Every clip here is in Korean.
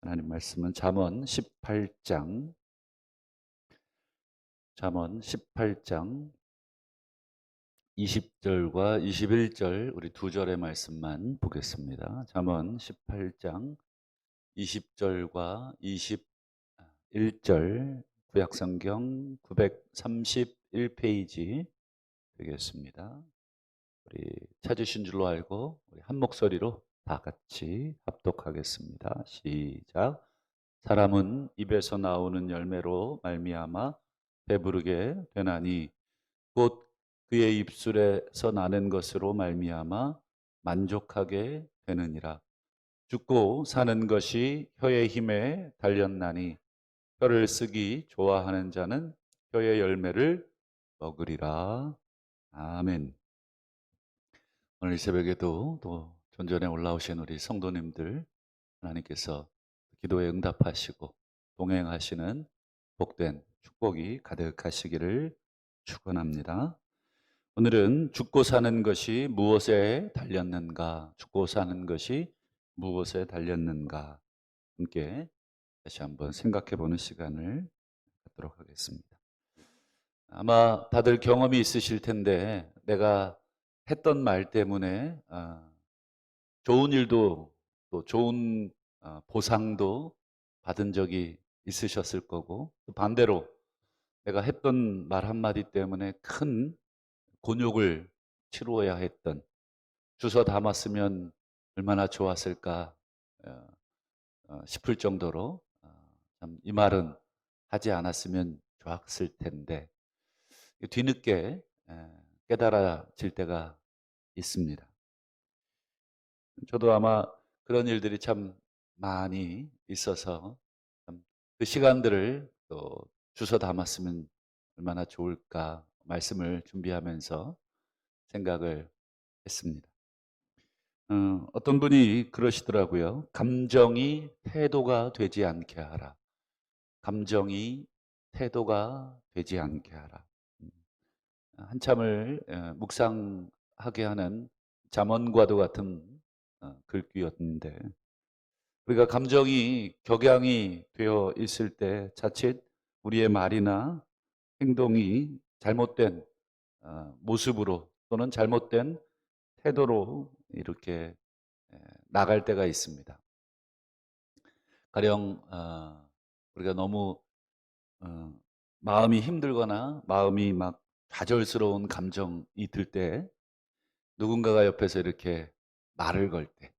하나님 말씀은 잠언 18장 20절과 21절 우리 두 절의 말씀만 보겠습니다. 잠언 18장 20절과 21절 구약성경 931페이지 되겠습니다. 우리 찾으신 줄로 알고 우리 한 목소리로 다 같이 합독하겠습니다. 시작. 사람은 입에서 나오는 열매로 말미암아 배부르게 되나니 곧 그의 입술에서 나는 것으로 말미암아 만족하게 되느니라. 죽고 사는 것이 혀의 힘에 달렸나니 혀를 쓰기 좋아하는 자는 혀의 열매를 먹으리라. 아멘. 오늘 이 새벽에도 또 존전에 올라오신 우리 성도님들 하나님께서 기도에 응답하시고 동행하시는 복된 축복이 가득하시기를 축원합니다. 오늘은 죽고 사는 것이 무엇에 달렸는가? 죽고 사는 것이 무엇에 달렸는가? 함께 다시 한번 생각해 보는 시간을 갖도록 하겠습니다. 아마 다들 경험이 있으실 텐데 내가 했던 말 때문에 좋은 일도 또 좋은 보상도 받은 적이 있으셨을 거고 또 반대로 내가 했던 말 한마디 때문에 큰 곤욕을 치루어야 했던 주워 담았으면 얼마나 좋았을까 싶을 정도로 참 이 말은 하지 않았으면 좋았을 텐데 뒤늦게 깨달아질 때가 있습니다. 저도 아마 그런 일들이 참 많이 있어서 참 그 시간들을 또 주워 담았으면 얼마나 좋을까 말씀을 준비하면서 생각을 했습니다. 어떤 분이 그러시더라고요. 감정이 태도가 되지 않게 하라. 감정이 태도가 되지 않게 하라. 음, 한참을 묵상하게 하는 잠언과도 같은 글귀였는데 우리가 감정이 격양이 되어 있을 때 자칫 우리의 말이나 행동이 잘못된 모습으로 또는 잘못된 태도로 이렇게 나갈 때가 있습니다. 가령 우리가 너무 어, 마음이 힘들거나 마음이 막 좌절스러운 감정이 들 때 누군가가 옆에서 이렇게 말을 걸 때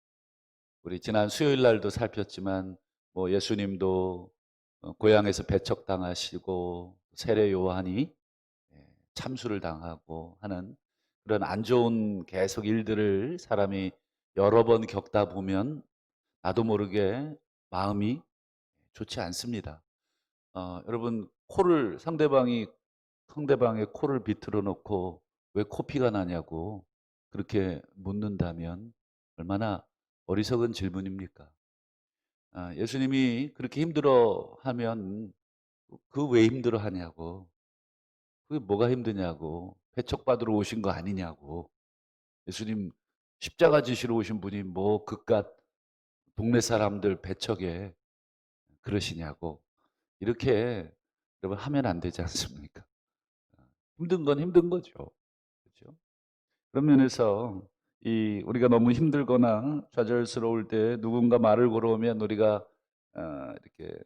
우리 지난 수요일 날도 살폈지만 뭐 예수님도 고향에서 배척당하시고 세례 요한이 참수를 당하고 하는 그런 안 좋은 계속 일들을 사람이 여러 번 겪다 보면 나도 모르게 마음이 좋지 않습니다. 여러분 코를 상대방의 코를 비틀어 놓고 왜 코피가 나냐고 그렇게 묻는다면 얼마나 어리석은 질문입니까? 예수님이 그렇게 힘들어하면 그 왜 힘들어하냐고 그게 뭐가 힘드냐고 배척받으러 오신 거 아니냐고 예수님 십자가 지시러 오신 분이 뭐 그깟 동네 사람들 배척에 그러시냐고 이렇게 여러분 하면 안 되지 않습니까? 힘든 건 힘든 거죠. 그렇죠? 그런 면에서 이 우리가 너무 힘들거나 좌절스러울 때 누군가 말을 걸어오면 우리가 이렇게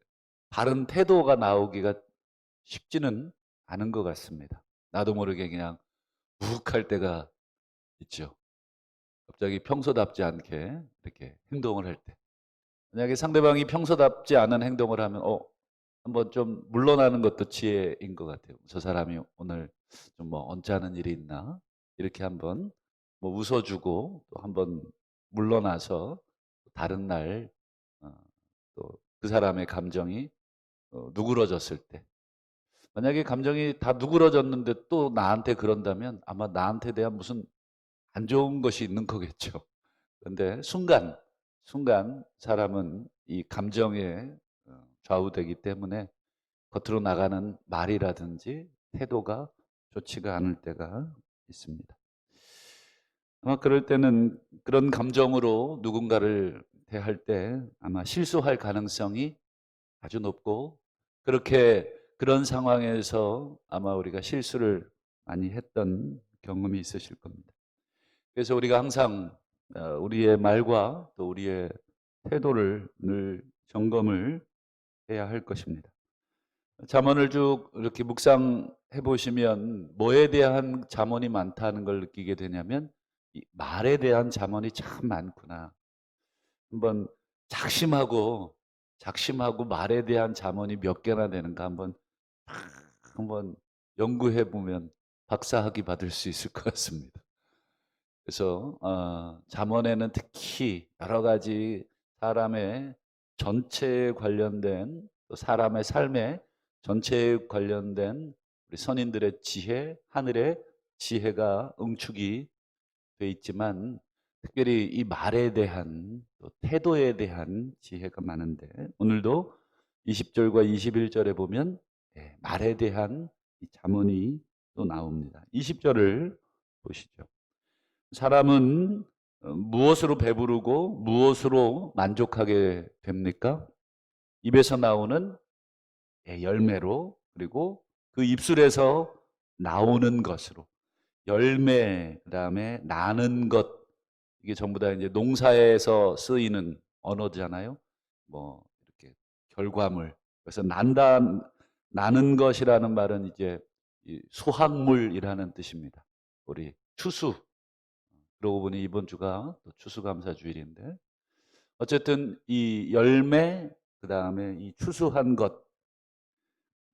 바른 태도가 나오기가 쉽지는 않은 것 같습니다. 나도 모르게 그냥 욱할 때가 있죠. 갑자기 평소답지 않게 이렇게 행동을 할 때. 만약에 상대방이 평소답지 않은 행동을 하면 한번 좀 물러나는 것도 지혜인 것 같아요. 저 사람이 오늘 좀 뭐 언짢은 일이 있나? 이렇게 한번 뭐 웃어주고 또 한번 물러나서 다른 날 또 그 사람의 감정이 누그러졌을 때 만약에 감정이 다 누그러졌는데 또 나한테 그런다면 아마 나한테 대한 무슨 안 좋은 것이 있는 거겠죠. 그런데 순간 사람은 이 감정에 좌우되기 때문에 겉으로 나가는 말이라든지 태도가 좋지가 않을 때가 있습니다. 아마 그럴 때는 그런 감정으로 누군가를 대할 때 아마 실수할 가능성이 아주 높고, 그렇게 그런 상황에서 아마 우리가 실수를 많이 했던 경험이 있으실 겁니다. 그래서 우리가 항상 우리의 말과 또 우리의 태도를 늘 점검을 해야 할 것입니다. 잠언을 쭉 이렇게 묵상해 보시면 뭐에 대한 잠언이 많다는 걸 느끼게 되냐면, 이 말에 대한 잠언이 참 많구나. 한번 작심하고 작심하고 말에 대한 잠언이 몇 개나 되는가 한번 연구해 보면 박사학위 받을 수 있을 것 같습니다. 그래서 잠언에는 특히 여러 가지 사람의 전체에 관련된, 또 사람의 삶의 전체에 관련된 우리 선인들의 지혜, 하늘의 지혜가 응축이 돼 있지만, 특별히 이 말에 대한 또 태도에 대한 지혜가 많은데, 오늘도 20절과 21절에 보면 말에 대한 이 잠언이 또 나옵니다. 20절을 보시죠. 사람은 무엇으로 배부르고 무엇으로 만족하게 됩니까? 입에서 나오는 열매로, 그리고 그 입술에서 나오는 것으로. 열매, 그다음에 나는 것, 이게 전부 다 이제 농사에서 쓰이는 언어잖아요. 뭐 이렇게 결과물. 그래서 나는 것이라는 말은 이제 이 수확물이라는 뜻입니다. 우리 추수. 그러고 보니 이번 주가 또 추수감사주일인데, 어쨌든 이 열매, 그다음에 이 추수한 것,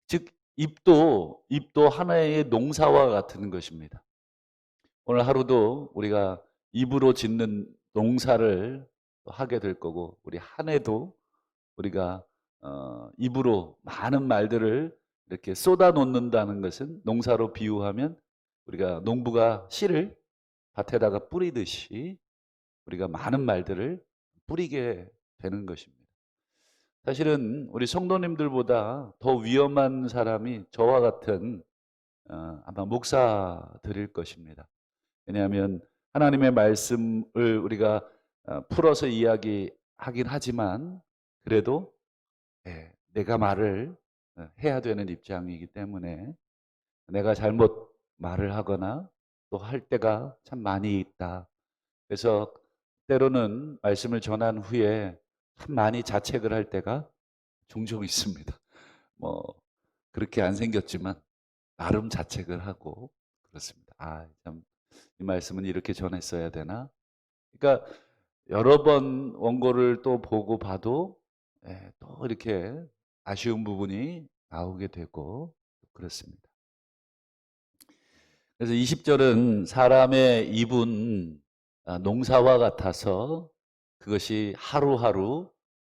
즉 입도 하나의 농사와 같은 것입니다. 오늘 하루도 우리가 입으로 짓는 농사를 하게 될 거고, 우리 한 해도 우리가 입으로 많은 말들을 이렇게 쏟아 놓는다는 것은, 농사로 비유하면 우리가 농부가 씨를 밭에다가 뿌리듯이 우리가 많은 말들을 뿌리게 되는 것입니다. 사실은 우리 성도님들보다 더 위험한 사람이 저와 같은 아마 목사들일 것입니다. 왜냐하면 하나님의 말씀을 우리가 풀어서 이야기하긴 하지만, 그래도 내가 말을 해야 되는 입장이기 때문에 내가 잘못 말을 하거나 또 할 때가 참 많이 있다. 그래서 때로는 말씀을 전한 후에 참 많이 자책을 할 때가 종종 있습니다. 뭐 그렇게 안 생겼지만 나름 자책을 하고 그렇습니다. 참 이 말씀은 이렇게 전했어야 되나? 그러니까 여러 번 원고를 또 보고 봐도 또 이렇게 아쉬운 부분이 나오게 되고 그렇습니다. 그래서 20절은 사람의 입은 농사와 같아서 그것이 하루하루,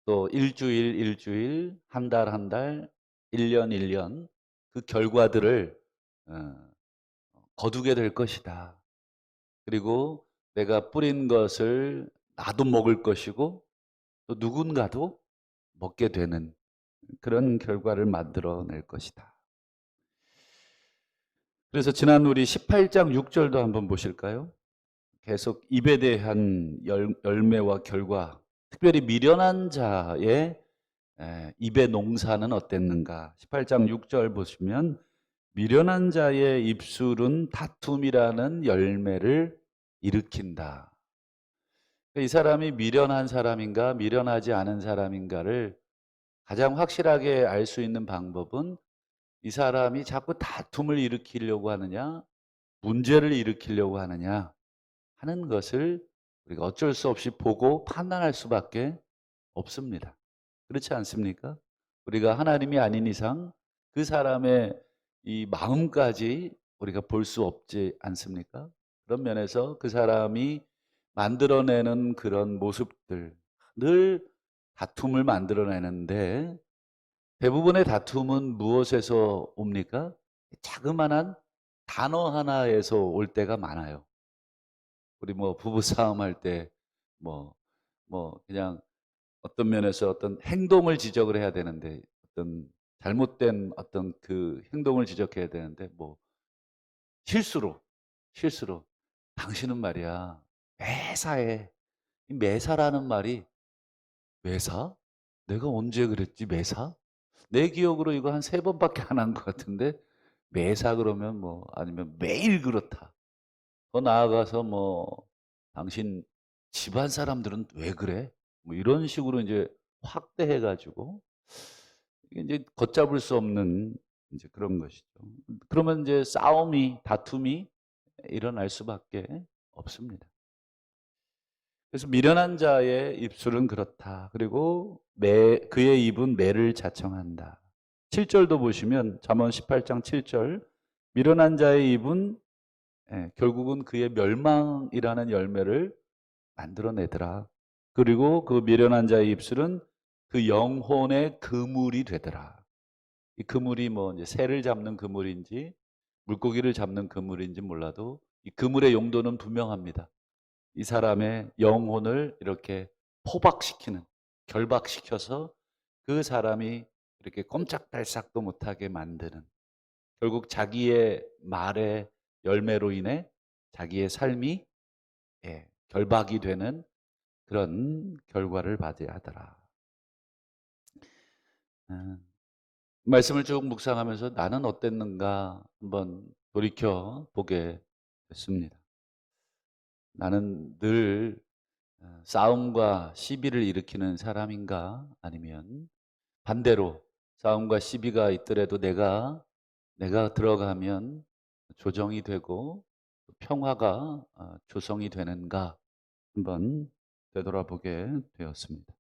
또 일주일 일주일, 한 달 한 달, 1년 1년, 그 결과들을 어, 거두게 될 것이다. 그리고 내가 뿌린 것을 나도 먹을 것이고 또 누군가도 먹게 되는 그런 결과를 만들어낼 것이다. 그래서 지난 우리 18장 6절도 한번 보실까요? 계속 입에 대한 열매와 결과, 특별히 미련한 자의 입의 농사는 어땠는가? 18장 6절 보시면, 미련한 자의 입술은 다툼이라는 열매를 일으킨다. 이 사람이 미련한 사람인가 미련하지 않은 사람인가를 가장 확실하게 알 수 있는 방법은, 이 사람이 자꾸 다툼을 일으키려고 하느냐, 문제를 일으키려고 하느냐 하는 것을 우리가 어쩔 수 없이 보고 판단할 수밖에 없습니다. 그렇지 않습니까? 우리가 하나님이 아닌 이상 그 사람의 이 마음까지 우리가 볼 수 없지 않습니까? 그런 면에서 그 사람이 만들어내는 그런 모습들, 늘 다툼을 만들어내는데, 대부분의 다툼은 무엇에서 옵니까? 자그마한 단어 하나에서 올 때가 많아요. 우리 뭐 부부싸움 할 때 그냥 어떤 면에서 어떤 행동을 지적을 해야 되는데, 어떤 잘못된 어떤 그 행동을 지적해야 되는데, 실수로 당신은 말이야 매사에, 이 매사라는 말이 매사? 내가 언제 그랬지 매사? 내 기억으로 이거 한 3번밖에 안 한 것 같은데 매사 그러면 뭐 아니면 매일 그렇다. 더 나아가서 뭐 "당신 집안 사람들은 왜 그래?" 뭐 이런 식으로 인제 확대해 가지고 이게 인제 걷잡을 수 없는 인제 그런 것이죠. 그러면 인제 싸움이 다툼이 일어날 수밖에 없습니다. 그래서 "미련한 자의 입술은 그렇다." 그리고 매 "그의 입은 매를 자청한다." 7 절도 보시면 잠언 18장 7 절 "미련한 자의 입은" 결국은 "그의 멸망이라는 열매를 만들어내더라." 그리고 "그 미련한 자의 입술은 그 영혼의 그물이 되더라." 이 그물이 뭐 이제 새를 잡는 그물인지 물고기를 잡는 그물인지 몰라도 이 그물의 용도는 분명합니다. 이 사람의 영혼을 이렇게 포박시키는, 결박시켜서 그 사람이 이렇게 꼼짝달싹도 못하게 만드는, 결국 자기의 말의 열매로 인해 자기의 삶이 결박이 되는 그런 결과를 맞이야 하더라. 음. 말씀을 쭉 묵상하면서 '나는 어땠는가.' 한번 돌이켜 보게 됐습니다. 나는 늘 싸움과 시비를 일으키는 사람인가? 아니면 반대로 싸움과 시비가 있더라도 내가 들어가면 조정이 되고 평화가 조성이 되는가? 한번 되돌아보게 되었습니다.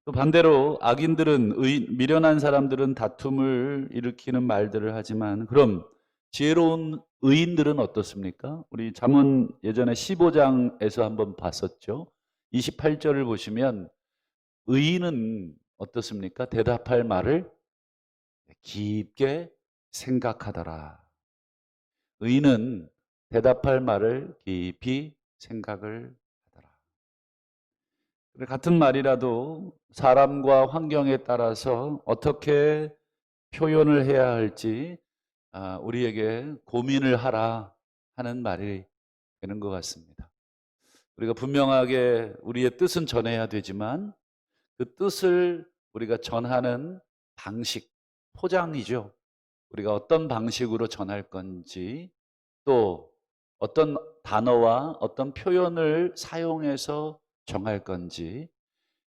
또 반대로 악인들은 미련한 사람들은 다툼을 일으키는 말들을 하지만 그럼 지혜로운 의인들은 어떻습니까? 우리 잠언 예전에 15장에서 한번 봤었죠. 28절을 보시면 의인은 어떻습니까? 대답할 말을 깊게 생각하더라. 의인은 대답할 말을 깊이 생각을 하더라. 같은 말이라도 사람과 환경에 따라서 어떻게 표현을 해야 할지 우리에게 고민을 하라 하는 말이 되는 것 같습니다. 우리가 분명하게 우리의 뜻은 전해야 되지만 그 뜻을 우리가 전하는 방식, 포장이죠. 우리가 어떤 방식으로 전할 건지 또 어떤 단어와 어떤 표현을 사용해서 정할 건지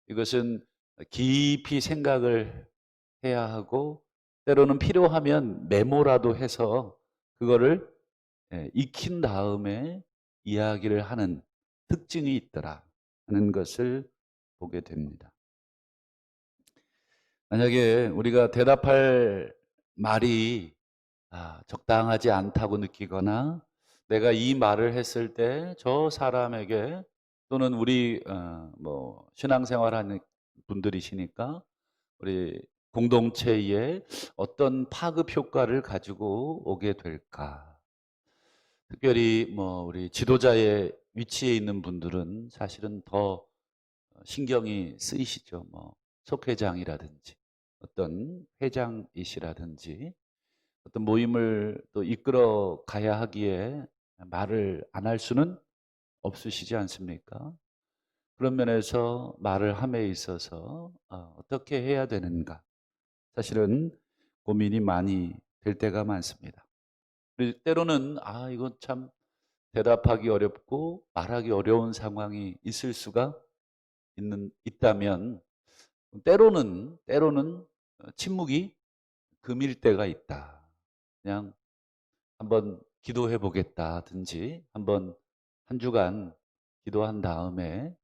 이것은 깊이 생각을 해야 하고 때로는 필요하면 메모라도 해서 그거를 익힌 다음에 이야기를 하는 특징이 있더라 하는 것을 보게 됩니다. 만약에 우리가 대답할 말이 적당하지 않다고 느끼거나 내가 이 말을 했을 때 저 사람에게 또는 우리 뭐 신앙생활하는 분들이시니까 우리 공동체에 어떤 파급 효과를 가지고 오게 될까? 특별히 뭐 우리 지도자의 위치에 있는 분들은 사실은 더 신경이 쓰이시죠. 뭐 속회장이라든지 어떤 회장이시라든지 어떤 모임을 또 이끌어 가야 하기에 말을 안 할 수는 없으시지 않습니까? 그런 면에서 말을 함에 있어서 어떻게 해야 되는가 사실은 고민이 많이 될 때가 많습니다. 때로는 이건 참 대답하기 어렵고 말하기 어려운 상황이 있을 수가 있다면 때로는 침묵이 금일 때가 있다. 그냥 한번 기도해 보겠다든지 한번 한 주간 기도한 다음에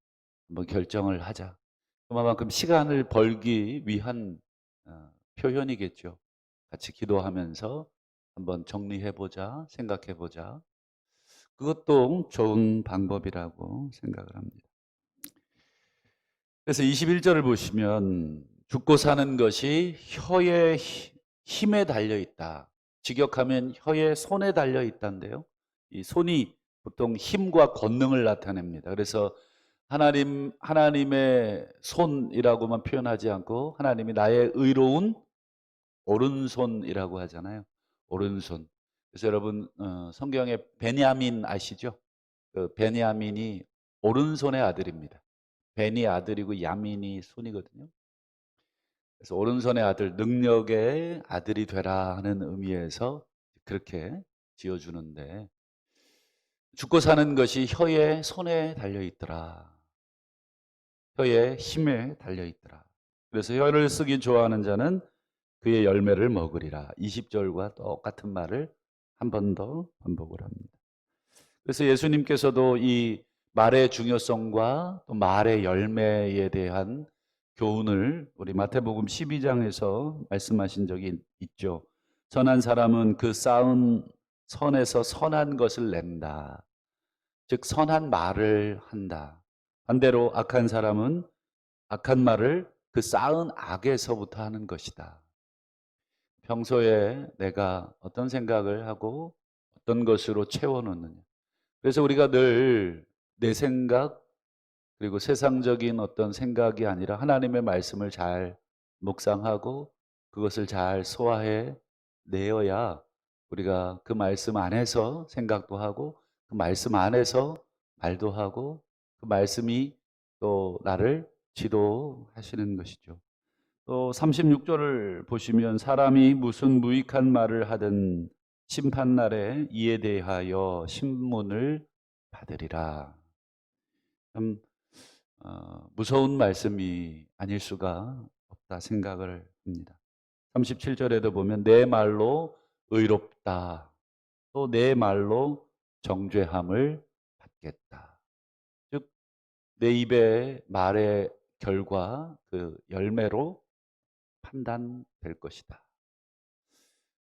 한번 결정을 하자. 그만큼 시간을 벌기 위한 표현이겠죠. 같이 기도하면서 한번 정리해 보자, 생각해 보자. 그것도 좋은 방법이라고 생각을 합니다. 그래서 21절을 보시면 죽고 사는 것이 혀의 힘에 달려 있다. 직역하면 혀의 손에 달려 있다인데요. 이 손이 보통 힘과 권능을 나타냅니다. 그래서 하나님의 손이라고만 표현하지 않고 하나님이 나의 의로운 오른손이라고 하잖아요. 오른손. 그래서 여러분 성경에 베냐민 아시죠? 그 베냐민이 오른손의 아들입니다. 벤이 아들이고 야민이 손이거든요. 그래서 오른손의 아들, 능력의 아들이 되라 하는 의미에서 그렇게 지어주는데, 죽고 사는 것이 혀의 손에 달려 있더라. 혀의 힘에 달려 있더라. 그래서 혀를 쓰기 좋아하는 자는 그의 열매를 먹으리라. 20절과 똑같은 말을 한 번 더 반복을 합니다. 그래서 예수님께서도 이 말의 중요성과 또 말의 열매에 대한 교훈을 우리 마태복음 12장에서 말씀하신 적이 있죠. 선한 사람은 그 쌓은 선에서 선한 것을 낸다. 즉 선한 말을 한다. 반대로 악한 사람은 악한 말을 그 쌓은 악에서부터 하는 것이다. 평소에 내가 어떤 생각을 하고 어떤 것으로 채워놓느냐. 그래서 우리가 늘 내 생각, 그리고 세상적인 어떤 생각이 아니라 하나님의 말씀을 잘 묵상하고 그것을 잘 소화해 내어야 우리가 그 말씀 안에서 생각도 하고 그 말씀 안에서 말도 하고 그 말씀이 또 나를 지도하시는 것이죠. 또 36절을 보시면 사람이 무슨 무익한 말을 하든 심판날에 이에 대하여 신문을 받으리라. 참 무서운 말씀이 아닐 수가 없다 생각을 합니다. 37절에도 보면 내 말로 의롭다. 또 내 말로 정죄함을 받겠다. 즉 내 입의 말의 결과 그 열매로 판단될 것이다.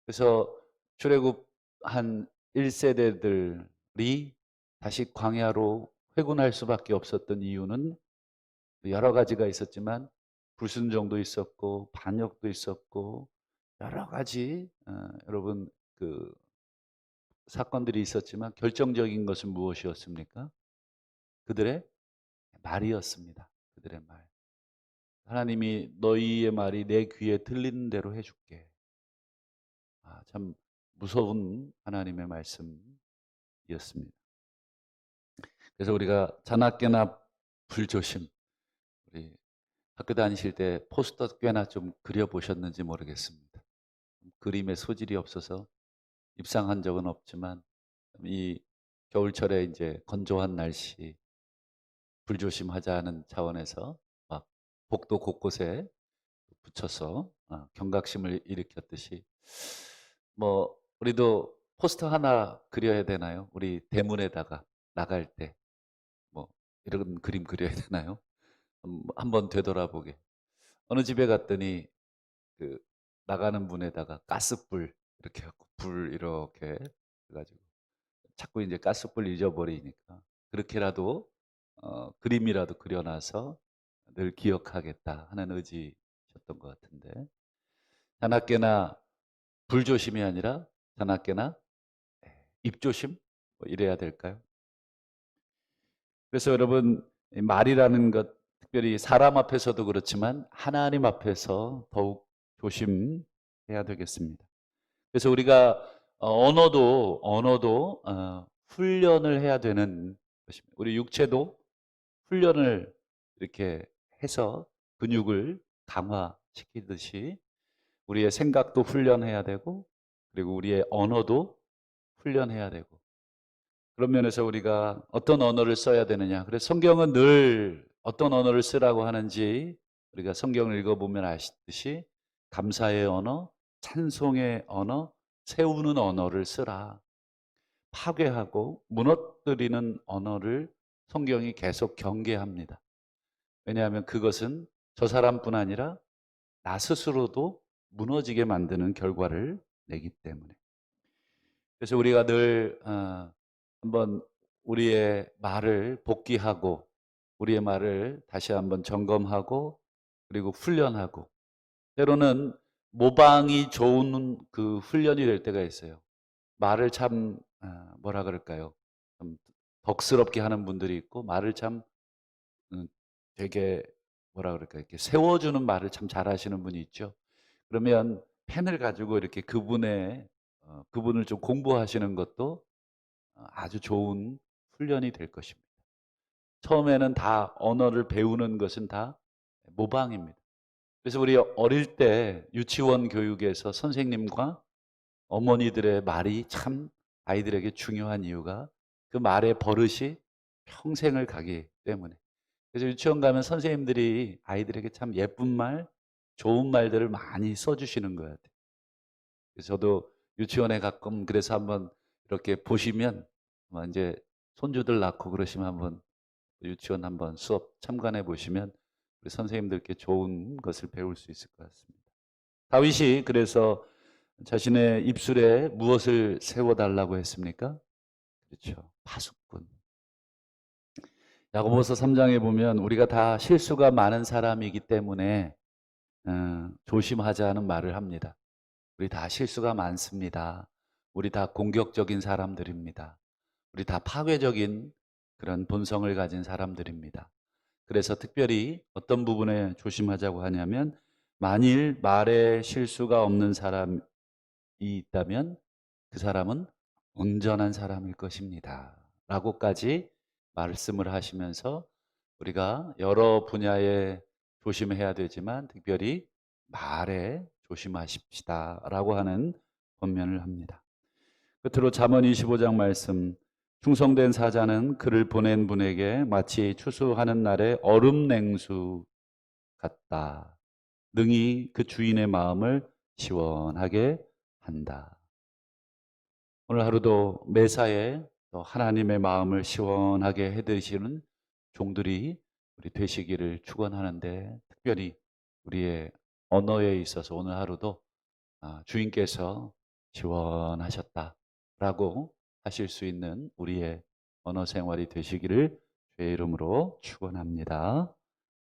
그래서 출애굽한 1세대들이 다시 광야로 회군할 수밖에 없었던 이유는 여러 가지가 있었지만 불순종도 있었고 반역도 있었고 여러 가지 여러분 그 사건들이 있었지만 결정적인 것은 무엇이었습니까? 그들의 말이었습니다. 그들의 말. 하나님이 너희의 말이 내 귀에 들리는 대로 해줄게. 참 무서운 하나님의 말씀이었습니다. 그래서 우리가 자나깨나 불조심, 우리 학교 다니실 때 포스터 꽤나 좀 그려보셨는지 모르겠습니다. 그림에 소질이 없어서 입상한 적은 없지만 이 겨울철에 이제 건조한 날씨 불조심하자는 차원에서 막 복도 곳곳에 붙여서 경각심을 일으켰듯이 뭐 우리도 포스터 하나 그려야 되나요? 우리 대문에다가 나갈 때 뭐 이런 그림 그려야 되나요? 한번 되돌아보게. 어느 집에 갔더니 그 나가는 문에다가 가스불 이렇게 해갖고 불 이렇게 해가지고 자꾸 이제 가스불 잊어버리니까 그렇게라도 그림이라도 그려놔서 늘 기억하겠다 하는 의지였던 것 같은데 자나깨나 불조심이 아니라 자나깨나 입조심 뭐 이래야 될까요? 그래서 여러분 말이라는 것 특별히 사람 앞에서도 그렇지만 하나님 앞에서 더욱 조심해야 되겠습니다. 그래서 우리가 언어도 훈련을 해야 되는 것입니다. 우리 육체도 훈련을 이렇게 해서 근육을 강화시키듯이 우리의 생각도 훈련해야 되고 그리고 우리의 언어도 훈련해야 되고 그런 면에서 우리가 어떤 언어를 써야 되느냐. 그래서 성경은 늘 어떤 언어를 쓰라고 하는지 우리가 성경을 읽어보면 아시듯이 감사의 언어, 찬송의 언어, 세우는 언어를 쓰라. 파괴하고 무너뜨리는 언어를 성경이 계속 경계합니다. 왜냐하면 그것은 저 사람뿐 아니라 나 스스로도 무너지게 만드는 결과를 내기 때문에. 그래서 우리가 늘 한번 우리의 말을 복기하고 우리의 말을 다시 한번 점검하고 그리고 훈련하고 때로는 모방이 좋은 그 훈련이 될 때가 있어요. 말을 참 뭐라 그럴까요? 좀 덕스럽게 하는 분들이 있고 말을 참 되게 뭐라 그럴까요? 이렇게 세워주는 말을 참 잘하시는 분이 있죠. 그러면 펜을 가지고 이렇게 그분을 좀 공부하시는 것도 아주 좋은 훈련이 될 것입니다. 처음에는 다 언어를 배우는 것은 다 모방입니다. 그래서 우리 어릴 때 유치원 교육에서 선생님과 어머니들의 말이 참 아이들에게 중요한 이유가 그 말의 버릇이 평생을 가기 때문에. 그래서 유치원 가면 선생님들이 아이들에게 참 예쁜 말, 좋은 말들을 많이 써주시는 것 같아요. 그래서 저도 유치원에 가끔 그래서 한번 이렇게 보시면 아마 이제 손주들 낳고 그러시면 한번 유치원 한번 수업 참관해 보시면 우리 선생님들께 좋은 것을 배울 수 있을 것 같습니다. 다윗이 그래서 자신의 입술에 무엇을 세워달라고 했습니까? 그렇죠. 파수꾼. 야고보서 3장에 보면 우리가 다 실수가 많은 사람이기 때문에 조심하자는 말을 합니다. 우리 다 실수가 많습니다. 우리 다 공격적인 사람들입니다. 우리 다 파괴적인 그런 본성을 가진 사람들입니다. 그래서 특별히 어떤 부분에 조심하자고 하냐면 만일 말에 실수가 없는 사람이 있다면 그 사람은 온전한 사람일 것입니다. 라고까지 말씀을 하시면서 우리가 여러 분야에 조심해야 되지만 특별히 말에 조심하십시다 라고 하는 권면을 합니다. 끝으로 잠언 25장 말씀, 충성된 사자는 그를 보낸 분에게 마치 추수하는 날의 얼음 냉수 같다. 능히 그 주인의 마음을 시원하게 한다. 오늘 하루도 매사에 또 하나님의 마음을 시원하게 해드리시는 종들이 우리 되시기를 축원하는데 특별히 우리의 언어에 있어서 오늘 하루도 주인께서 시원하셨다라고 하실 수 있는 우리의 언어 생활이 되시기를 주의 이름으로 축원합니다.